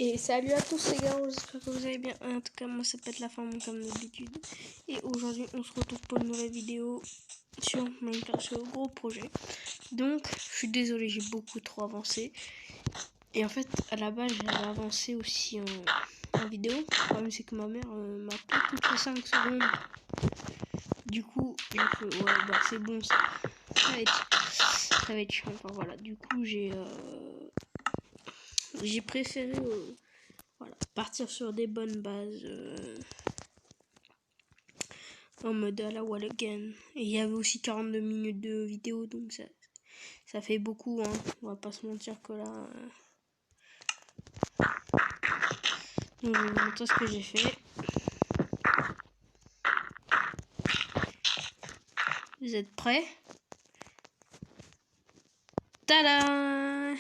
Et salut à tous les gars, j'espère que vous allez bien. En tout cas, moi ça peut être la forme comme d'habitude. Et aujourd'hui, on se retrouve pour une nouvelle vidéo sur Minecraft, sur le gros projet. Donc, je suis désolé, j'ai beaucoup trop avancé. Et en fait, à la base, j'avais avancé aussi en vidéo. Le problème, c'est que ma mère m'a pas toutes les 5 secondes. Du coup, j'ai fait, ouais, bah c'est bon ça. Ça va être chiant. Enfin voilà, du coup, j'ai préféré voilà, partir sur des bonnes bases en mode à la wall again. Et il y avait aussi 42 minutes de vidéo, donc ça fait beaucoup, hein. On va pas se mentir que là. Donc je vais vous montrer ce que j'ai fait. Vous êtes prêts? Tada!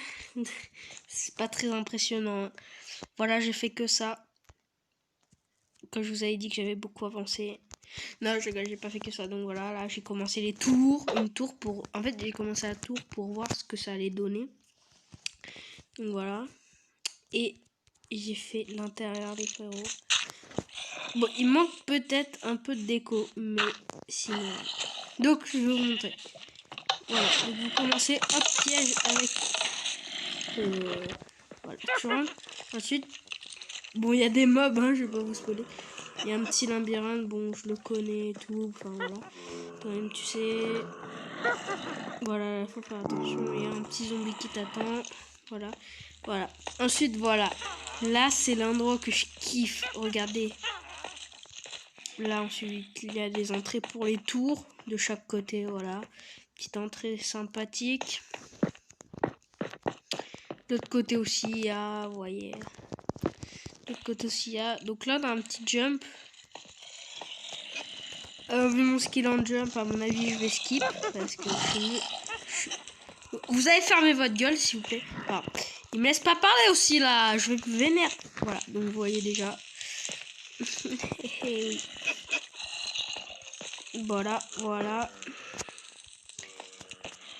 C'est pas très impressionnant. Voilà, j'ai fait que ça. Comme je vous avais dit que j'avais beaucoup avancé. Non, j'ai pas fait que ça. Donc voilà, là j'ai commencé les tours. Une tour pour. En fait, j'ai commencé la tour pour voir ce que ça allait donner. Donc voilà. Et j'ai fait l'intérieur des frérots. Bon, il manque peut-être un peu de déco, mais sinon. Donc je vais vous montrer. Voilà, donc vous commencez, hop, piège avec. Voilà, tu rentres. Ensuite, bon, il y a des mobs, hein, je vais pas vous spoiler. Il y a un petit labyrinthe, bon, je le connais et tout, enfin voilà. Quand même, tu sais. Voilà, il faut faire attention. Il y a un petit zombie qui t'attend. Voilà, voilà. Ensuite, voilà. Là, c'est l'endroit que je kiffe. Regardez. Là, ensuite, il y a des entrées pour les tours de chaque côté. Voilà. Petite entrée sympathique. De l'autre côté aussi, il y a. Vous voyez. De l'autre côté aussi, il y a. Donc là, on a un petit jump. Vu mon skill en jump, à mon avis, je vais skip. Parce que je suis. Vous allez fermer votre gueule, s'il vous plaît. Alors, il me laisse pas parler aussi, là. Je vais me vénère. Voilà. Donc, vous voyez déjà. Voilà, voilà.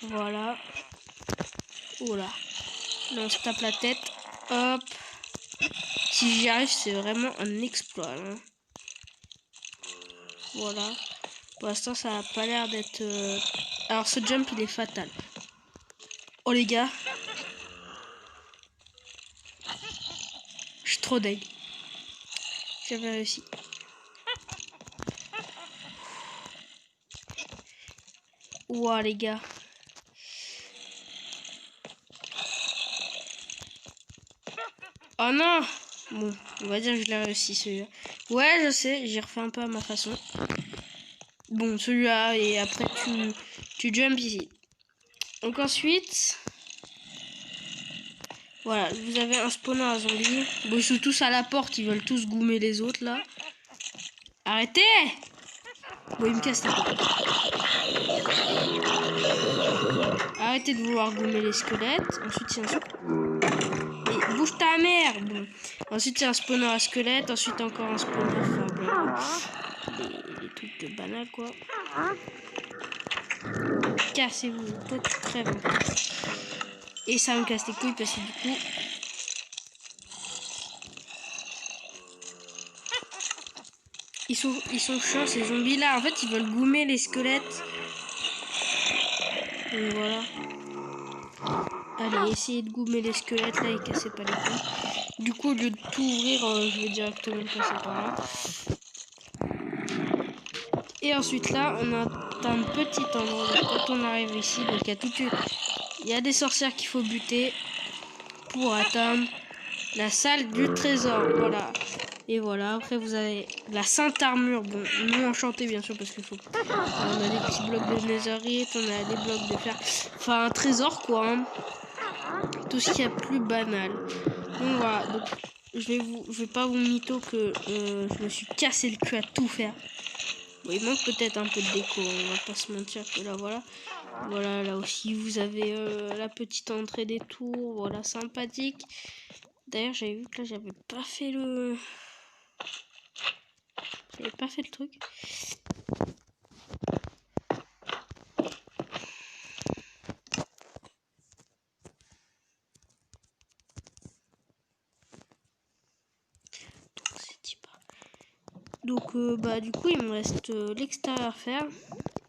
Voilà. Oula. Là, on se tape la tête. Hop. Si j'y arrive, c'est vraiment un exploit. Hein. Voilà. Pour l'instant, ça a pas l'air d'être... Alors, ce jump, il est fatal. Oh, les gars. Je suis trop deg. J'avais réussi. Ouah, les gars. Oh non! Bon, on va dire que je l'ai réussi celui-là. Ouais, je sais, j'ai refait un peu à ma façon. Bon, celui-là, et après tu jumps ici. Donc ensuite, voilà, vous avez un spawner à zombies. Bon, ils sont tous à la porte, ils veulent tous goumer les autres là. Arrêtez! Bon, il me casse les couilles. Arrêtez de vouloir gommer les squelettes. Ensuite, il y a un... bouge ta mère! Bon. Ensuite, il y a un spawner à squelette. Ensuite, encore un spawner. Enfin, bon, les trucs de banal, quoi. Cassez-vous. Toi, tu crèves. Et ça me casse les couilles parce que du coup... Ils sont chiants, ces zombies-là. En fait, ils veulent gommer les squelettes. Donc, voilà. Allez, essayez de gommer les squelettes, là, et cassez pas les couilles. Du coup, au lieu de tout ouvrir, je vais directement passer par là. Et ensuite, là, on a un petit endroit. Donc, quand on arrive ici, donc il y a des sorcières qu'il faut buter pour atteindre la salle du trésor. Voilà. Et voilà, après vous avez la sainte armure, bon, non enchantée bien sûr parce qu'il faut... On a des petits blocs de netherite, on a des blocs de fer, enfin un trésor quoi, hein. Tout ce qu'il y a plus banal. Donc voilà, donc je vais pas vous mytho que je me suis cassé le cul à tout faire. Bon, il manque peut-être un peu de déco, on va pas se mentir que là voilà. Voilà, là aussi vous avez la petite entrée des tours, voilà, sympathique. D'ailleurs j'avais vu que là j'avais pas fait le... J'avais pas fait le truc. Donc bah du coup il me reste l'extérieur à faire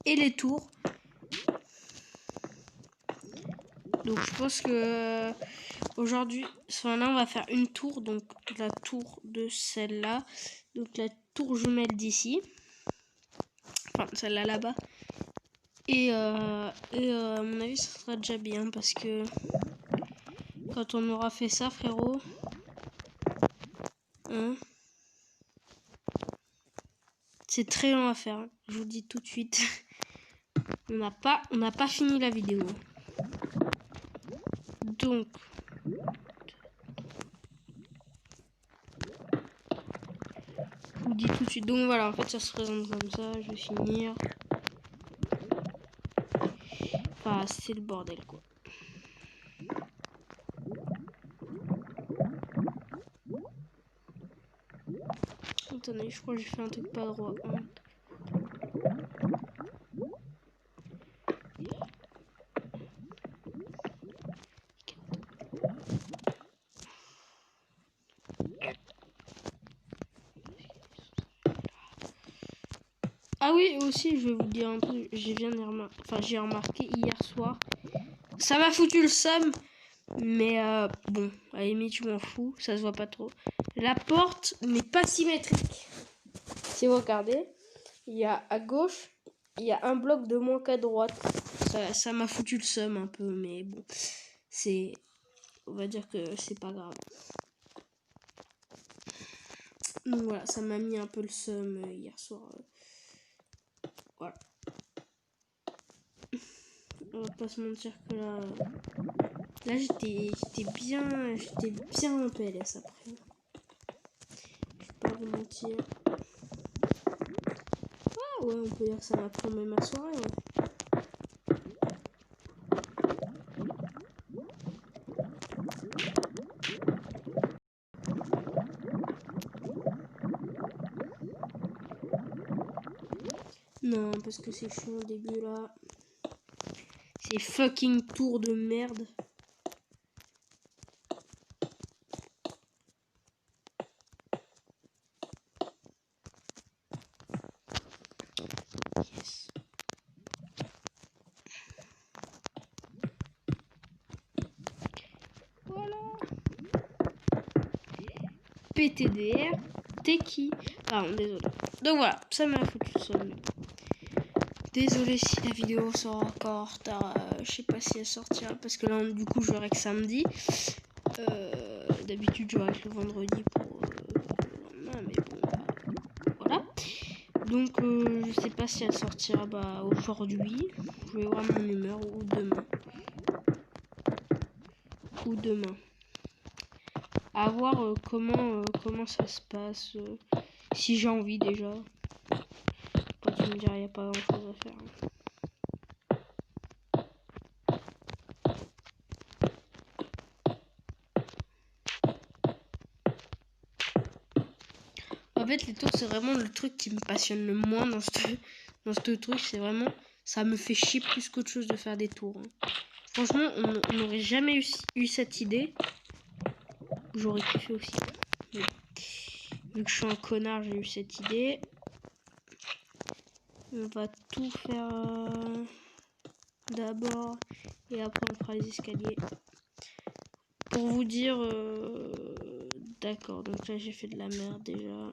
et les tours. Donc je pense que aujourd'hui, là on va faire une tour, donc la tour de celle-là, donc la tour jumelle d'ici, enfin celle-là là-bas. Et à mon avis ça sera déjà bien parce que quand on aura fait ça, frérot, hein, c'est très long à faire. Je vous dis tout de suite, on n'a pas fini la vidéo. Donc je vous dis tout de suite. Donc voilà, en fait ça se présente comme ça. Je vais finir. Enfin c'est le bordel quoi. Attendez, je crois que j'ai fait un truc pas droit. Ah oui, aussi, je vais vous dire un truc. J'ai remarqué hier soir. Ça m'a foutu le seum. Mais bon, à la limite, je m'en fous. Ça se voit pas trop. La porte n'est pas symétrique. Si vous regardez, il y a à gauche, il y a un bloc de moins qu'à droite. Ça m'a foutu le seum un peu. Mais bon, on va dire que c'est pas grave. Donc voilà, ça m'a mis un peu le seum hier soir. Voilà. On va pas se mentir que là j'étais bien en PLS après. Je vais pas vous mentir. Ah ouais, on peut dire que ça m'a plombé ma soirée. Ouais. Non, parce que c'est chiant au début là. C'est fucking tour de merde. Yes. Voilà. PTDR, t'es qui? Pardon, désolé. Donc voilà, ça m'a foutu le seum. Désolé si la vidéo sort encore en retard. Je sais pas si elle sortira parce que là, du coup, je verrai que samedi. D'habitude, je reste le vendredi pour le lendemain, mais bon, voilà. Donc, je sais pas si elle sortira aujourd'hui. Je vais voir mon humeur ou demain. À voir comment ça se passe. Si j'ai envie déjà. Pas tu me diras, il n'y a pas grand chose à faire. En fait, les tours, c'est vraiment le truc qui me passionne le moins dans ce truc. C'est vraiment, ça me fait chier plus qu'autre chose de faire des tours. Hein. Franchement, on n'aurait jamais eu cette idée. J'aurais kiffé aussi. Mais, vu que je suis un connard, j'ai eu cette idée. On va tout faire d'abord. Et après, on fera les escaliers. Pour vous dire... D'accord, donc là, j'ai fait de la merde déjà.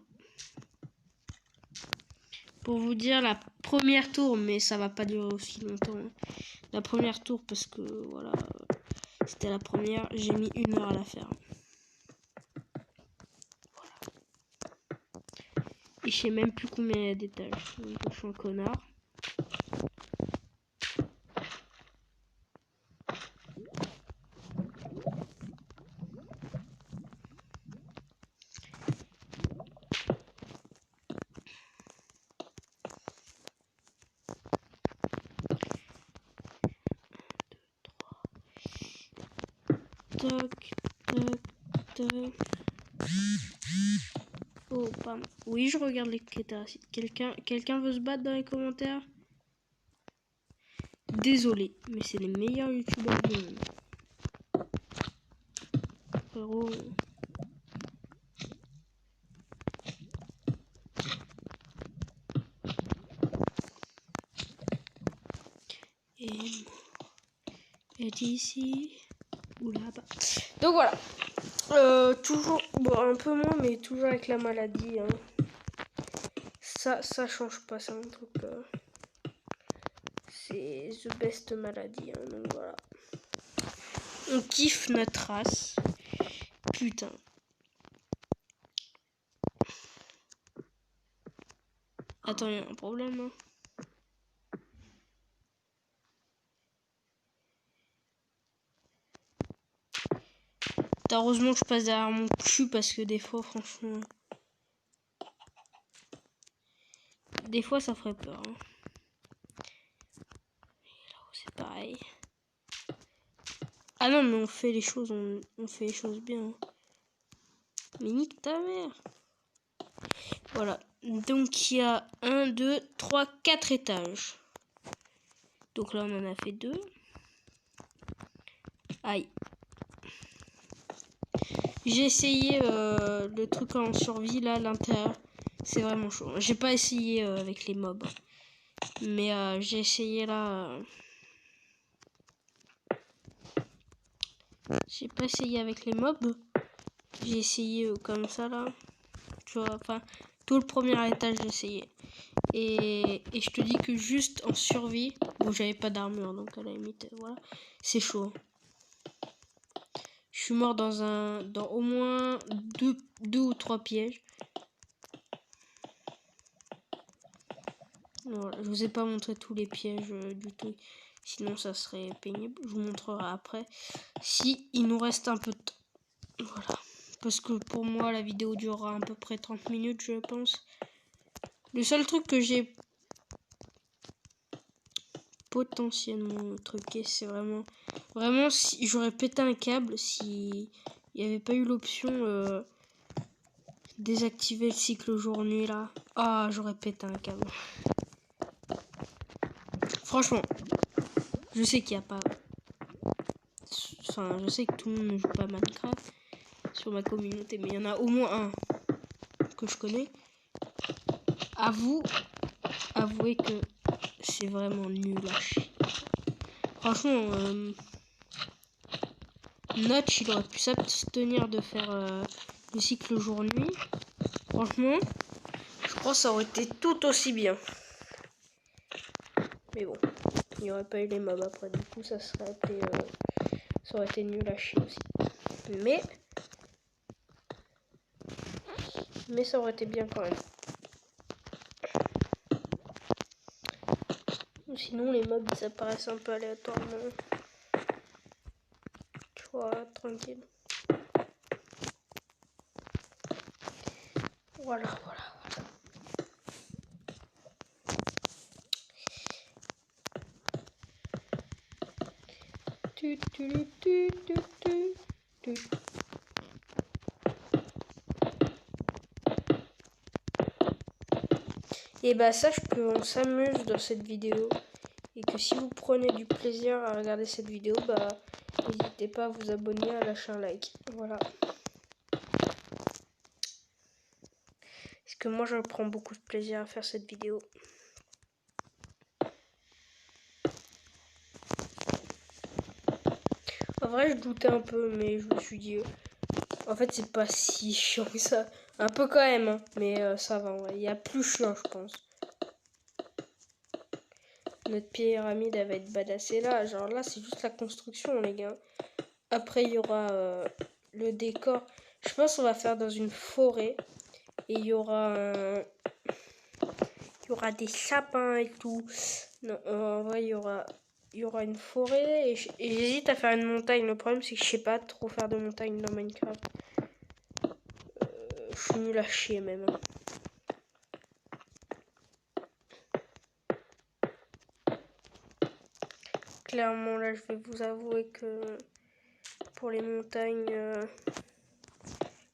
Pour vous dire la première tour, mais ça va pas durer aussi longtemps. Hein. La première tour, parce que voilà, c'était la première, j'ai mis 1 heure à la faire. Voilà. Et je sais même plus combien il y a d'étages. Donc je suis un connard. Toc, toc, toc. Oh, pardon. Oui, je regarde les critères. Quelqu'un veut se battre dans les commentaires? Désolé, mais c'est les meilleurs youtubeurs du monde. Frérot. est ici ou là-bas. Donc voilà. Toujours, bon, un peu moins, mais toujours avec la maladie. Hein. Ça change pas, c'est un truc. C'est the best maladie. Hein, donc voilà. On kiffe notre race. Putain. Attends, il y a un problème. Hein. Heureusement que je passe derrière mon cul parce que des fois, franchement. Des fois, ça ferait peur. Hein. Et là-haut, c'est pareil. Ah non, mais on fait les choses, on fait les choses bien. Mais nique ta mère. Voilà. Donc il y a 1, 2, 3, 4 étages. Donc là, on en a fait 2. Aïe. J'ai essayé le truc en survie là à l'intérieur. C'est vraiment chaud. J'ai pas essayé avec les mobs. Mais j'ai essayé là. J'ai pas essayé avec les mobs. J'ai essayé comme ça là. Tu vois, enfin, tout le premier étage j'ai essayé. Et je te dis que juste en survie, bon j'avais pas d'armure donc à la limite, voilà, c'est chaud. Je suis mort dans au moins deux ou 3 pièges. Voilà, je vous ai pas montré tous les pièges du tout. Sinon ça serait pénible. Je vous montrerai après. Si il nous reste un peu de temps. Voilà. Parce que pour moi la vidéo durera à peu près 30 minutes je pense. Le seul truc que j'ai potentiellement truqué, c'est vraiment si j'aurais pété un câble si il n'y avait pas eu l'option désactiver le cycle jour-nuit là. Ah, j'aurais pété un câble. Franchement, je sais qu'il n'y a pas. Enfin, je sais que tout le monde ne joue pas à Minecraft sur ma communauté, mais il y en a au moins un que je connais. Avouez que c'est vraiment nul à chier. Franchement, Notch, il aurait pu s'abstenir de faire le cycle jour-nuit. Franchement, je crois que ça aurait été tout aussi bien. Mais bon, il n'y aurait pas eu les mobs après. Du coup, ça aurait été nul à chier aussi. Mais ça aurait été bien quand même. Sinon, les mobs, ça paraissent un peu aléatoirement. Tu vois, tranquille. Voilà. Et bah sache qu'on s'amuse dans cette vidéo et que si vous prenez du plaisir à regarder cette vidéo, bah n'hésitez pas à vous abonner, à lâcher un like. Voilà. Parce que moi je prends beaucoup de plaisir à faire cette vidéo. En vrai je doutais un peu mais je me suis dit en fait c'est pas si chiant que ça. Un peu quand même hein, mais ça va ouais. Il y a plus chiant je pense. Notre pyramide elle va être badassée là. Genre là c'est juste la construction les gars. Après il y aura le décor. Je pense qu'on va faire dans une forêt. Et il y aura des sapins et tout. Non, en vrai, il y aura une forêt. Et j'hésite à faire une montagne. Le problème, c'est que je sais pas trop faire de montagne dans Minecraft. Je suis nul à chier même. Clairement, là, je vais vous avouer que pour les montagnes,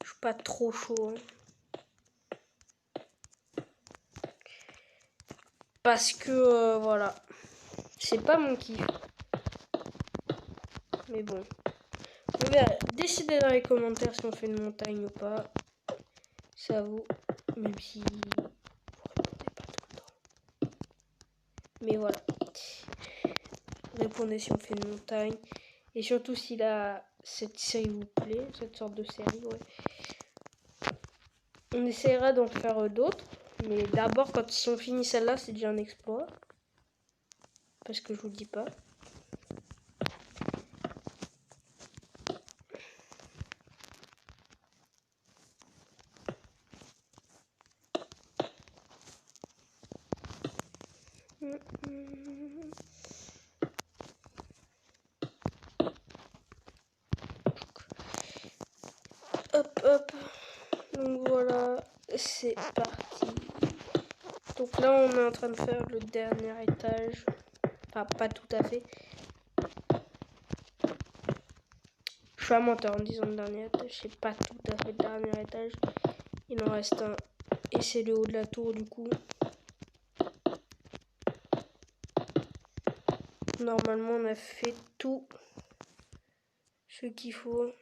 je suis pas trop chaud. Hein. Parce que, voilà. C'est pas mon kiff. Mais bon. Vous verrez. Décidez dans les commentaires si on fait une montagne ou pas. C'est à vous. Même si vous répondez pas tout le temps. Mais voilà. Répondez si on fait une montagne. Et surtout si cette série vous plaît, cette sorte de série, ouais. On essaiera d'en faire d'autres. Mais d'abord, si on finit celle-là, c'est déjà un exploit. Parce que je vous le dis pas. Hop, hop. Donc voilà, c'est parti. Donc là, on est en train de faire le dernier étage. Enfin, pas tout à fait. Je suis un menteur en disant le dernier étage. C'est pas tout à fait le dernier étage. Il en reste un. Et c'est le haut de la tour, du coup. Normalement, on a fait tout ce qu'il faut.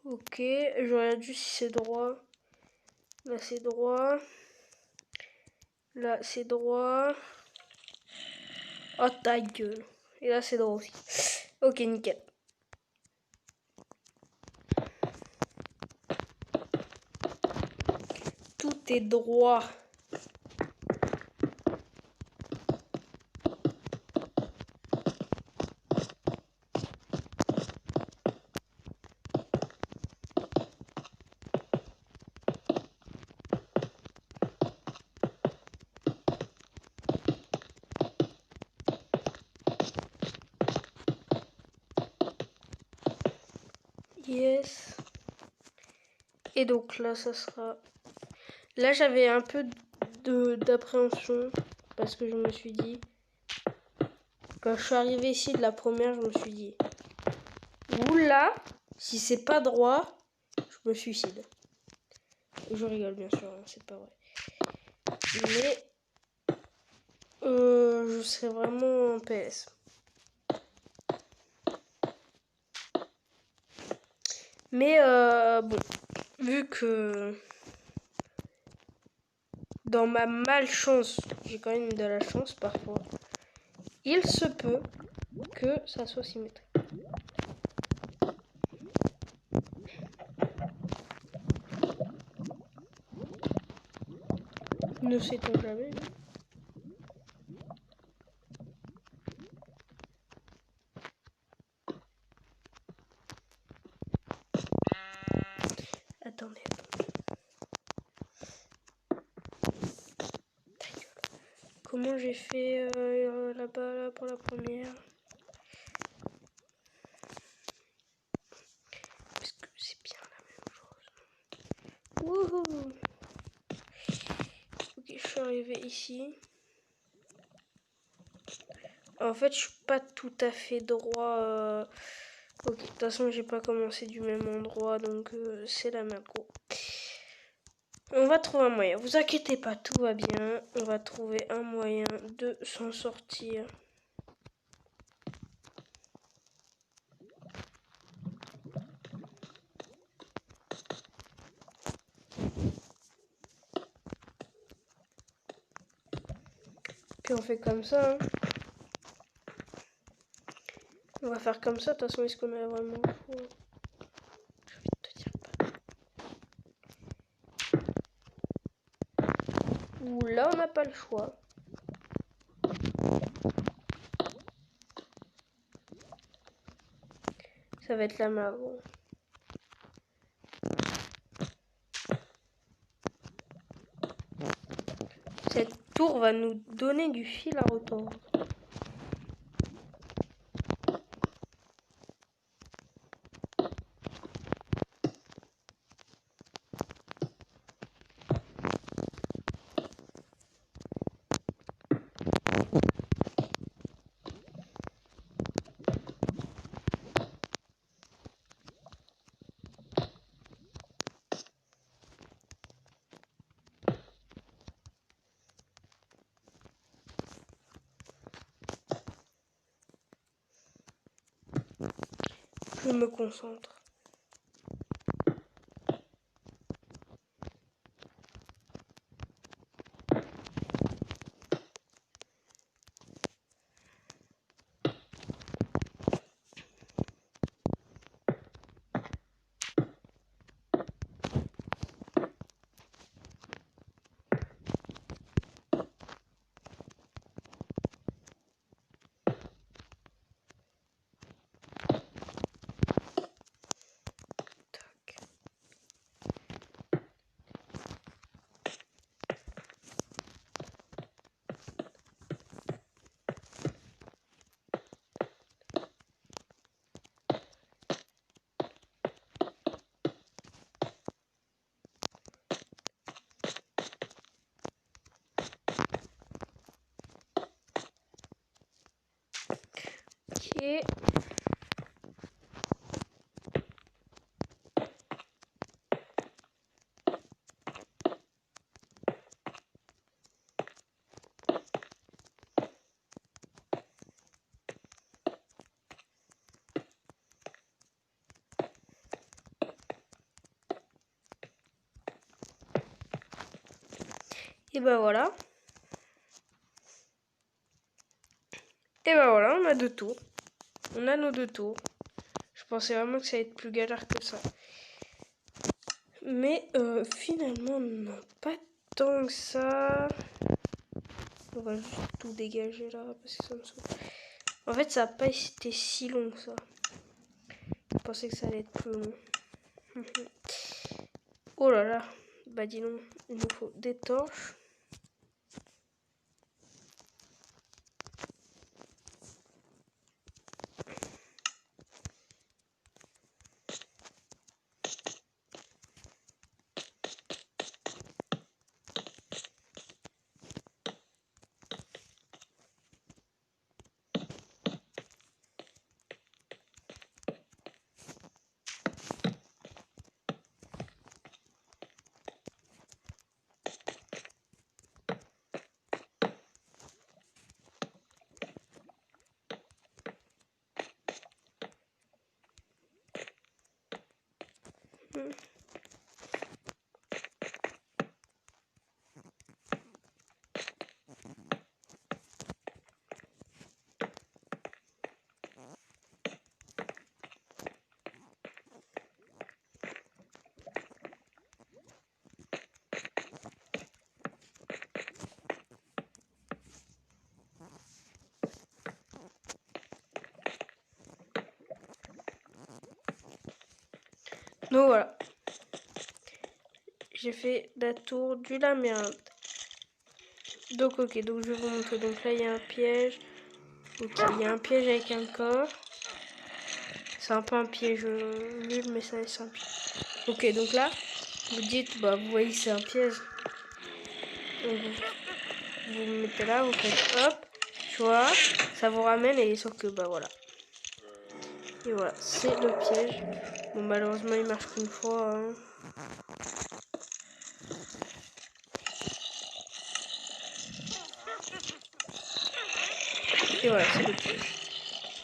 Ok, je regarde juste si c'est droit. Là, c'est droit. Là, c'est droit. Oh, ta gueule. Et là, c'est droit aussi. Ok, nickel. Tout est droit. Yes. Et donc là, ça sera... Là, j'avais un peu d'appréhension. Parce que je me suis dit... Quand je suis arrivée ici de la première, je me suis dit... Oula, si c'est pas droit, je me suicide. Je rigole, bien sûr, hein, c'est pas vrai. Mais... je serais vraiment en PS. Mais bon, vu que dans ma malchance, j'ai quand même de la chance parfois, il se peut que ça soit symétrique. Ne sait-on jamais. Attendez. Comment j'ai fait là-bas là, pour la première? Parce que c'est bien la même chose. Wouhou! Ok, je suis arrivée ici. En fait, je suis pas tout à fait droit. Ok, de toute façon, j'ai pas commencé du même endroit, donc c'est la même go. On va trouver un moyen. Vous inquiétez pas, tout va bien. On va trouver un moyen de s'en sortir. Puis on fait comme ça. Hein. On va faire comme ça. De toute façon, est-ce qu'on a vraiment le choix? J'ai envie de te dire pas. Ou là, on n'a pas le choix. Ça va être la merde. Cette tour va nous donner du fil à retordre. Je me concentre. Et ben voilà. Et ben voilà, on a 2 tours. On a nos 2 tours. Je pensais vraiment que ça allait être plus galère que ça. Mais finalement, non, pas tant que ça. On va juste tout dégager là, parce que ça me saoule. En fait, ça n'a pas été si long que ça. Je pensais que ça allait être plus long. Oh là là. Bah dis donc, il nous faut des torches. Donc voilà. J'ai fait la tour du labyrinthe. Donc ok, donc je vais vous montrer. Donc là il y a un piège. Ok, il y a un piège avec un corps. C'est un peu un piège nul, mais ça laisse un piège. Ok, donc là, vous dites, bah vous voyez c'est un piège. Donc vous mettez là, vous faites hop, tu vois, ça vous ramène et sauf que bah voilà. Et voilà, c'est le piège. Bon malheureusement il marche qu'une fois. Hein. Et voilà, c'est le piège.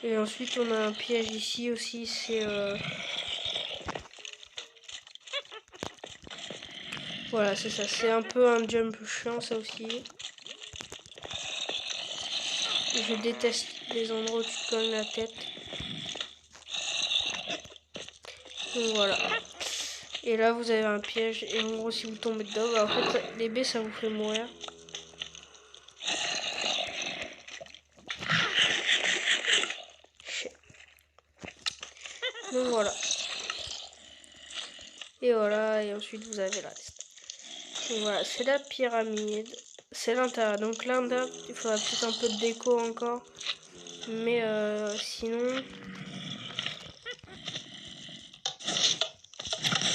Et ensuite on a un piège ici aussi, c'est voilà, c'est ça, c'est un peu un jump chiant ça aussi. Je déteste les endroits où tu te cognes la tête. Donc voilà. Et là vous avez un piège et en gros si vous tombez dedans, bah, en fait les baies ça vous fait mourir. Donc voilà. Et voilà, et ensuite vous avez le reste. Donc voilà, c'est la pyramide. C'est l'intérieur. Donc là, il faudra peut-être un peu de déco encore. Mais sinon...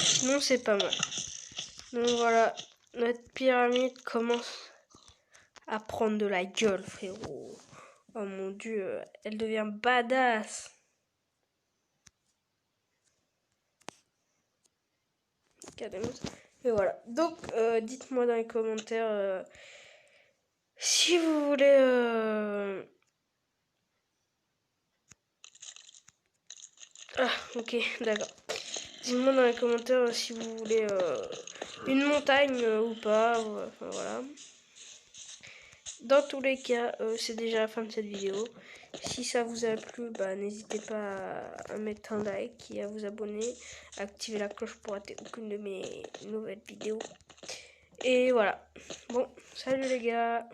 Sinon, c'est pas mal. Donc voilà, notre pyramide commence à prendre de la gueule, frérot. Oh mon dieu, elle devient badass. Et voilà. Donc, dites-moi dans les commentaires si vous voulez... Ah, ok, d'accord. Dites-moi dans les commentaires si vous voulez une montagne ou pas. Enfin, voilà. Dans tous les cas, c'est déjà la fin de cette vidéo. Si ça vous a plu, bah, n'hésitez pas à mettre un like et à vous abonner. À activer la cloche pour rater aucune de mes nouvelles vidéos. Et voilà. Bon, salut les gars.